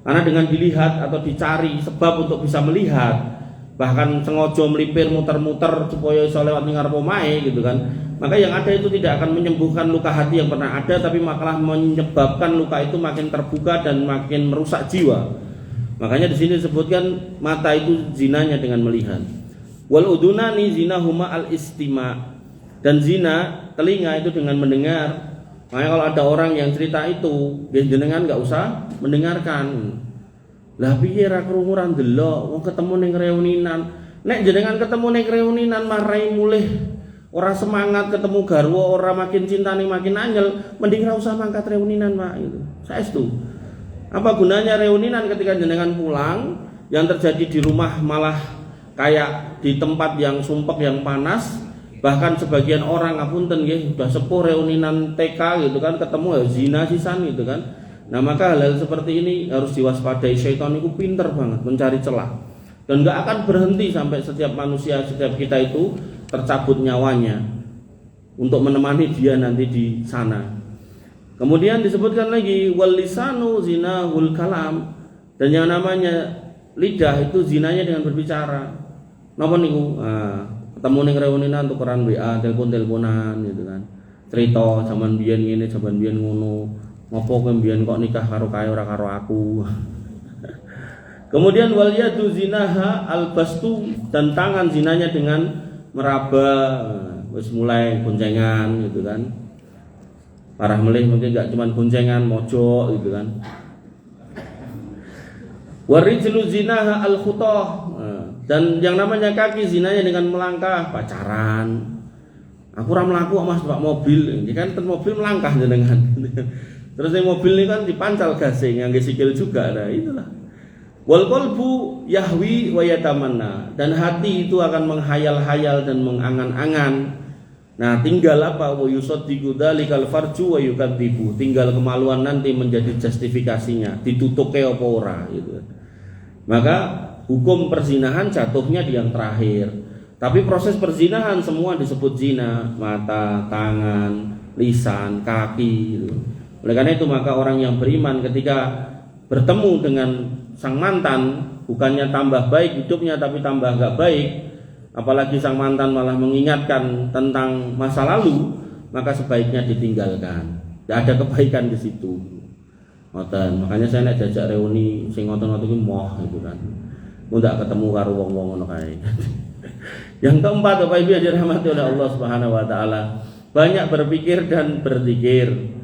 Karena dengan dilihat atau dicari sebab untuk bisa melihat, bahkan sengaja melipir muter-muter supaya iso lewat ning ngarep omahe gitu kan. Maka yang ada itu tidak akan menyembuhkan luka hati yang pernah ada, tapi malah menyebabkan luka itu makin terbuka dan makin merusak jiwa. Makanya di sini disebutkan mata itu zinanya dengan melihat. Wal udunani zinahuma al istima, dan zina telinga itu dengan mendengar. Makanya kalau ada orang yang cerita itu, jenengan nggak usah mendengarkan. Lah piye ra krungu ra ndelok, wong ketemu ning reuninan. Nek jenengan ketemu ning reuninan marai mulih ora semangat, ketemu garwa ora makin cinta ning makin anyel, mending ra usah mangkat reuninan, Pak, gitu. Saestu. Apa gunanya reuninan ketika jenengan pulang, yang terjadi di rumah malah kayak di tempat yang sumpek yang panas, bahkan sebagian orang ngapunten nggih udah sepuh reuninan TK gitu kan, ketemu ya zina sisan gitu kan. Nah, maka hal-hal seperti ini harus diwaspadai. Syaitan itu pinter banget mencari celah, dan gak akan berhenti sampai setiap manusia, setiap kita itu tercabut nyawanya untuk menemani dia nanti di sana. Kemudian disebutkan lagi wal lisanu zinahul kalam, dan yang namanya lidah itu zinanya dengan berbicara. Napa niku? Ketemu ning reuninan tukeran WA, telepon-teleponan gitu kan. Cerita zaman biyen ngene, zaman biyen ngono. Ngopo kowe mbiyen kok nikah karo kae ora karo aku. Kemudian wal yadu zinaha albastu, dan tangan zinanya dengan meraba, wis mulai goncengan gitu kan. Parah melih mungkin enggak cuma goncengan, mojok gitu kan. Warijlu zinaha al khutah, dan yang namanya kaki zinanya dengan melangkah, pacaran. Aku ora mlaku Mas Pak mobil, ini kan mobil melangkah jenengan. Terus yang mobil ini kan dipancal gasing, yang sikil juga, nah itulah. Wal qalbu yahwi wa yatamanna, dan hati itu akan menghayal-hayal dan mengangan-angan. Nah, tinggal apa? Wa yusaddiqu dzalikal farju wa yukadzibu, tinggal kemaluan nanti menjadi justifikasinya, ditutuke apa ora gitu. Maka hukum perzinahan jatuhnya di yang terakhir. Tapi proses perzinahan semua disebut zina, mata, tangan, lisan, kaki gitu. Oleh karena itu maka orang yang beriman ketika bertemu dengan sang mantan, bukannya tambah baik hidupnya tapi tambah gak baik, apalagi sang mantan malah mengingatkan tentang masa lalu, maka sebaiknya ditinggalkan. Tidak ada kebaikan di situ. Makanya saya nek jajak reuni sing ngoten-ngoten iki moh gitu kan. Mun ndak ketemu karo wong-wong ngono kae. Yang keempat, Bapak Ibu yang dirahmati oleh Allah Subhanahu wa taala, banyak berpikir dan berzikir.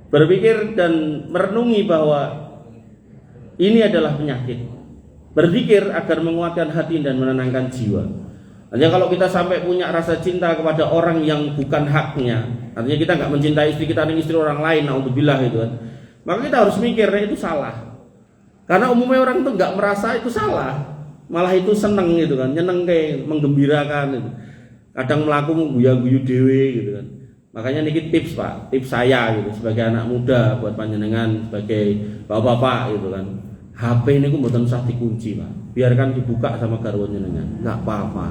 Berpikir dan merenungi bahwa ini adalah penyakit. Berzikir agar menguatkan hati dan menenangkan jiwa. Artinya kalau kita sampai punya rasa cinta kepada orang yang bukan haknya, artinya kita nggak mencintai istri kita dengan istri orang lain, naudzubillah gitu kan, maka kita harus mikir itu salah. Karena umumnya orang tuh nggak merasa itu salah, malah itu seneng gitu kan, nyeneng kayak menggembirakan gitu. Kadang melaku guyu-guyu dewe gitu kan. Makanya niki tips Pak, tips saya gitu sebagai anak muda buat panjenengan sebagai bapak-bapak gitu kan. HP ini mboten usah dikunci Pak, biarkan dibuka sama garwa jenengan, nggak apa-apa.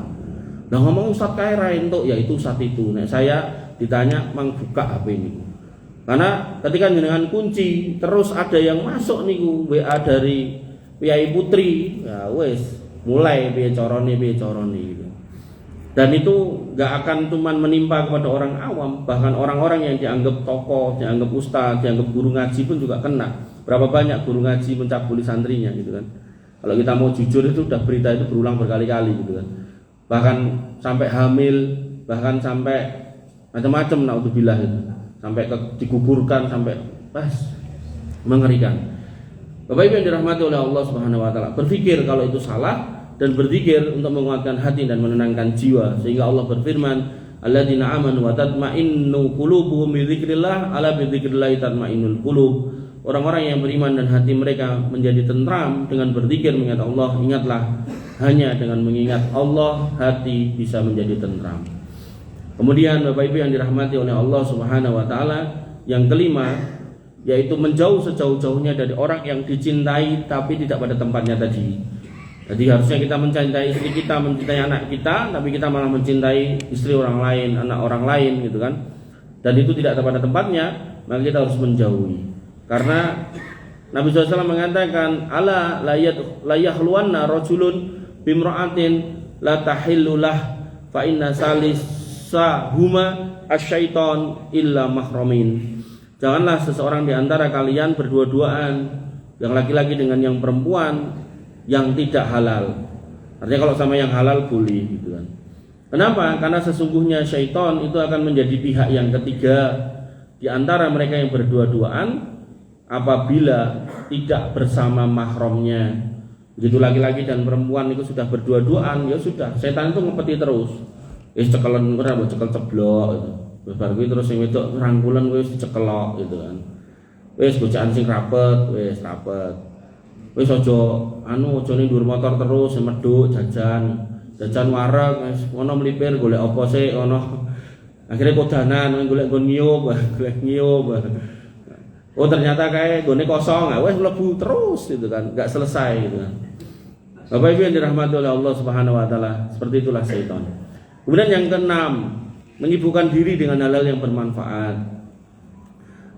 Nah ngomong Ustaz kae ra entuk, ya itu Ustaz itu. Nek saya ditanya mang buka HP ini. Karena ketika jenengan kunci terus ada yang masuk niku WA dari Piai Putri, ya wes mulai piye carane gitu. Dan itu gak akan cuma menimpa kepada orang awam, bahkan orang-orang yang dianggap tokoh, dianggap ustaz, dianggap guru ngaji pun juga kena. Berapa banyak guru ngaji mencabuli santrinya gitu kan. Kalau kita mau jujur itu udah berita itu berulang berkali-kali gitu kan. Bahkan sampai hamil, bahkan sampai macam-macam naudzubillah itu. Sampai digugurkan, sampai mengerikan. Bapak Ibu yang dirahmati oleh Allah Subhanahu wa taala, berpikir kalau itu salah dan berzikir untuk menguatkan hati dan menenangkan jiwa, sehingga Allah berfirman, alladzina amanu wa tatma'innu qulubuhum bi dzikrillah, ala bi dzikrillah tatma'innul qulub. Orang-orang yang beriman dan hati mereka menjadi tentram dengan berzikir mengingat Allah. Ingatlah, hanya dengan mengingat Allah hati bisa menjadi tentram. Kemudian Bapak Ibu yang dirahmati oleh Allah Subhanahu wa taala, yang kelima yaitu menjauh sejauh-jauhnya dari orang yang dicintai tapi tidak pada tempatnya tadi. Jadi harusnya kita mencintai istri kita, mencintai anak kita, tapi kita malah mencintai istri orang lain, anak orang lain gitu kan. Dan itu tidak pada tempatnya, maka kita harus menjauhi. Karena Nabi SAW mengatakan, ala layahluwanna rajulun bimra'atin la tahillulah fa inna salisahuma asyaiton illa mahramin. Janganlah seseorang di antara kalian berdua-duaan, yang laki-laki dengan yang perempuan yang tidak halal. Artinya kalau sama yang halal boleh gitu kan. Kenapa? Karena sesungguhnya syaitan itu akan menjadi pihak yang ketiga di antara mereka yang berdua-duaan apabila tidak bersama mahramnya. Begitu laki-laki dan perempuan itu sudah berdua-duaan, ya sudah, setan itu ngepeti terus. Wis cekelan ora mbok cekel ceblok gitu. Bar kuwi terus sing wedok rangkulan wis dicekelok gitu kan. Wis bocakan sing rapet, wis rapet. Wis aja aja ning dhuwur motor terus medhuk jajan wareg wis ono mlipir golek apa sik ono. Akhire kodanan golek nggon ngiyup. Oh ternyata kayak gone kosong, wis mlebu terus gitu kan, enggak selesai gitu kan. Bapak Ibu yang dirahmati oleh Allah Subhanahu wa taala, seperti itulah syaitan. Kemudian yang keenam, menyibukkan diri dengan hal-hal yang bermanfaat.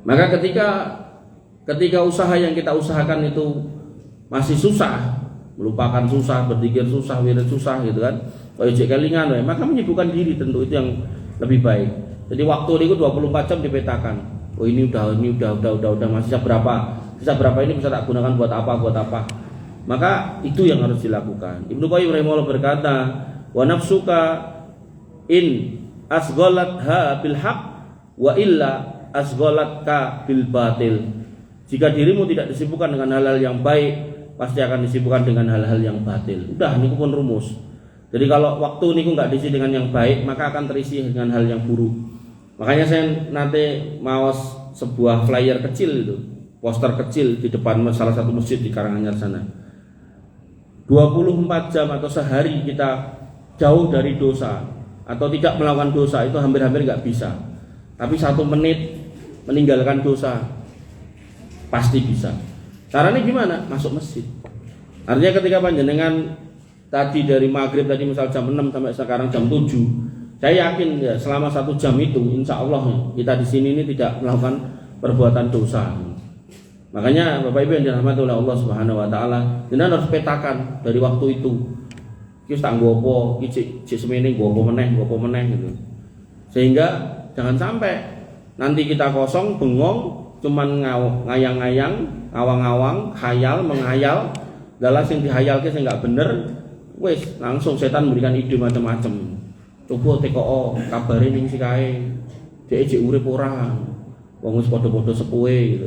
Maka ketika usaha yang kita usahakan itu masih susah, melupakan susah, berzikir susah, wirid susah gitu kan. Kalau jek kelingan maka menyibukkan diri tentu itu yang lebih baik. Jadi waktu itu 24 jam dipetakan. Oh ini udah masih sisa berapa ini bisa tak gunakan buat apa. Maka itu yang harus dilakukan. Ibnu Qayyim rahimahullah berkata, wa nafsuka in asghalatha bil haq wa illa asghalatka bil batil. Jika dirimu tidak disibukkan dengan hal-hal yang baik, pasti akan disibukkan dengan hal-hal yang batil. Udah niku pun rumus. Jadi kalau waktu niku enggak diisi dengan yang baik, maka akan terisi dengan hal yang buruk. Makanya saya nanti mau sebuah flyer kecil itu, poster kecil di depan salah satu masjid di Karanganyar sana. 24 jam atau sehari kita jauh dari dosa atau tidak melakukan dosa itu hampir-hampir nggak bisa. Tapi 1 menit meninggalkan dosa pasti bisa. Caranya gimana? Masuk masjid. Artinya ketika panjenengan tadi dari maghrib tadi misal jam 6 sampai sekarang jam 7, saya yakin ya selama 1 jam itu insya Allah kita di sini ini tidak melakukan perbuatan dosa. Makanya Bapak Ibu yang dirahmati oleh Allah Subhanahu wa taala, jenengan harus petakan dari waktu itu. Iki wis tak nggo apa, iki cek semene nggo apa meneh gitu. Sehingga jangan sampai nanti kita kosong, bengong, cuman ngayang-ngayang, ngawang-ngawang, khayal, menghayal, dalah sing dihayalke sing enggak bener, wis langsung setan memberikan ide macam-macam. Coba teko kabare ning sikae, dhek jek urip ora. Wong wis padha-padha sepuhe gitu.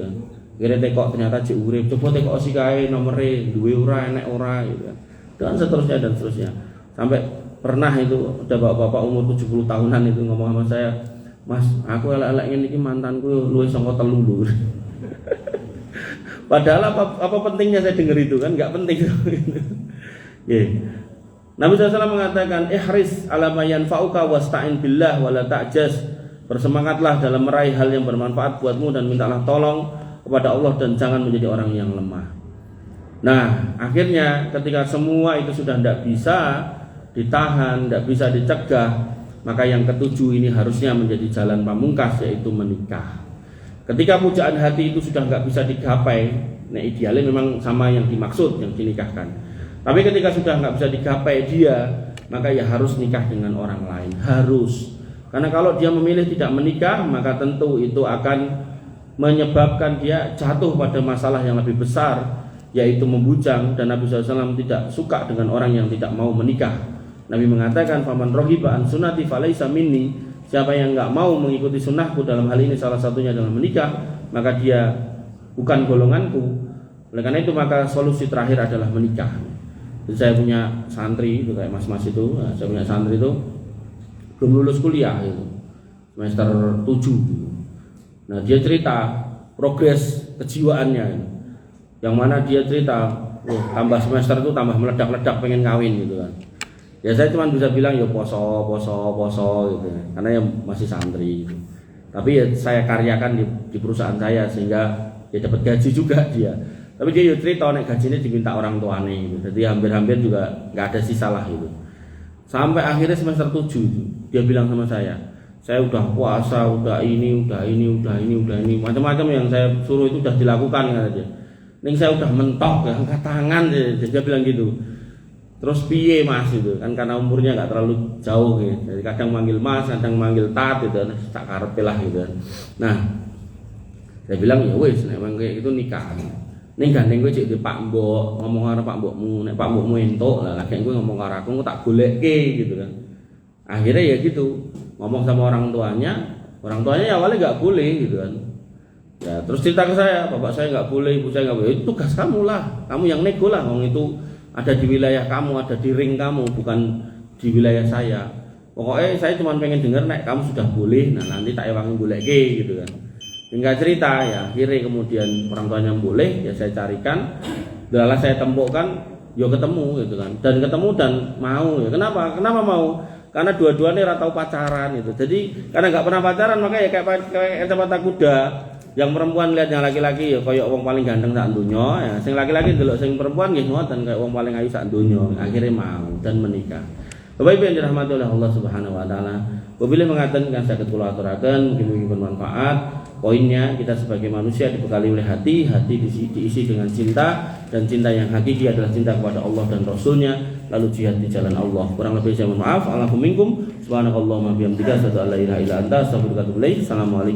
Kira tekok ternyata jek urip, coba tekok sikae nomere duwe ora enek ora gitu. Dan seterusnya. Sampai pernah itu ada bapak-bapak umur 70 tahunan itu ngomong sama saya, "Mas, aku elek-elek ngene iki mantanku luwih saka 3 lho." Padahal apa pentingnya saya dengar itu kan? Enggak penting. Nggih. Nabi SAW mengatakan, ihris ala ma yanfa'uka wasta'in billah wala ta'jaz. Bersemangatlah dalam meraih hal yang bermanfaat buatmu dan mintalah tolong kepada Allah dan jangan menjadi orang yang lemah. Nah, akhirnya ketika semua itu sudah tidak bisa ditahan, tidak bisa dicegah, maka yang ketujuh ini harusnya menjadi jalan pamungkas, yaitu menikah. Ketika pujaan hati itu sudah nggak bisa digapai, nah idealnya memang sama yang dimaksud, yang dinikahkan. Tapi ketika sudah nggak bisa digapai dia, maka ya harus nikah dengan orang lain, harus. Karena kalau dia memilih tidak menikah, maka tentu itu akan menyebabkan dia jatuh pada masalah yang lebih besar, yaitu membujang. Dan Nabi SAW tidak suka dengan orang yang tidak mau menikah. Nabi mengatakan, faman rohiba an sunnati falaysa minni. Siapa yang nggak mau mengikuti sunnahku, dalam hal ini salah satunya adalah menikah, maka dia bukan golonganku. Oleh karena itu maka solusi terakhir adalah menikah. Jadi saya punya santri itu kayak mas-mas itu, saya punya santri itu belum lulus kuliah itu, semester 7. Nah dia cerita progres kejiwaannya, yang mana dia cerita, tambah semester itu tambah meledak-ledak pengen kawin gitu kan. Ya saya cuma bisa bilang ya poso gitu, karena yang masih santri gitu. Tapi ya saya karyakan di perusahaan saya sehingga dia dapat gaji juga dia. Tapi dia cerita nek gajinya diminta orang tuane gitu. Jadi hampir-hampir juga enggak ada sisa lah gitu. Sampai akhirnya semester 7 dia bilang sama saya udah puasa, udah ini, macam-macam yang saya suruh itu udah dilakukan kata dia. Ning saya udah mentok, angkat tangan dia bilang gitu. Terus piye Mas itu kan karena umurnya nggak terlalu jauh gitu. Jadi kadang manggil Mas, kadang manggil Tat gitu, tak karepe lah gitu. Nah, saya bilang ya wis nek kayak gitu nikah. Ning gandeng kowe cek di Pak Mbok, ngomong karo Pak Mbokmu, nek Pak Mbokmu entuk lah lagi kowe ngomong karo aku tak golekke gitu kan. Akhirnya ya gitu, ngomong sama orang tuanya ya awalnya nggak boleh gitu kan. Ya terus cerita ke saya, bapak saya nggak boleh, ibu saya nggak boleh. Itu tugas kamu lah, kamu yang nego lah, ngomong itu ada di wilayah kamu, ada di ring kamu, bukan di wilayah saya. Pokoknya saya cuma pengen dengar nek kamu sudah boleh, nah nanti tak ewangin golekke gitu kan. Hingga cerita ya, akhirnya kemudian orang tuanya boleh, ya saya carikan, lalu saya tempukkan, yo ketemu gitu kan, dan ketemu dan mau ya. Kenapa mau? Karena dua-duanya tahu pacaran itu. Jadi karena nggak pernah pacaran makanya kayak kacamata kuda. Yang perempuan lihat yang laki-laki ya kayak wong paling ganteng sak donya, ya sing laki-laki delok sing perempuan nggih ngoten kayak wong paling ayu sak donya. Akhirnya mau dan menikah. Bapak Ibu yang dirahmati oleh Allah Subhanahu wa taala, apabila mengatakan saged kula aturaken mugi-mugi bermanfaat. Poinnya kita sebagai manusia dibekali oleh hati diisi dengan cinta, dan cinta yang hakiki adalah cinta kepada Allah dan Rasulnya, lalu jihad di jalan Allah. Kurang lebih saya mohon maaf. Alhamdulillah minkum. Subhanakallahumma bihamdika asyhadu an la ilaha illa anta astaghfiruka wa atubu ilaik. Assalamualaikum.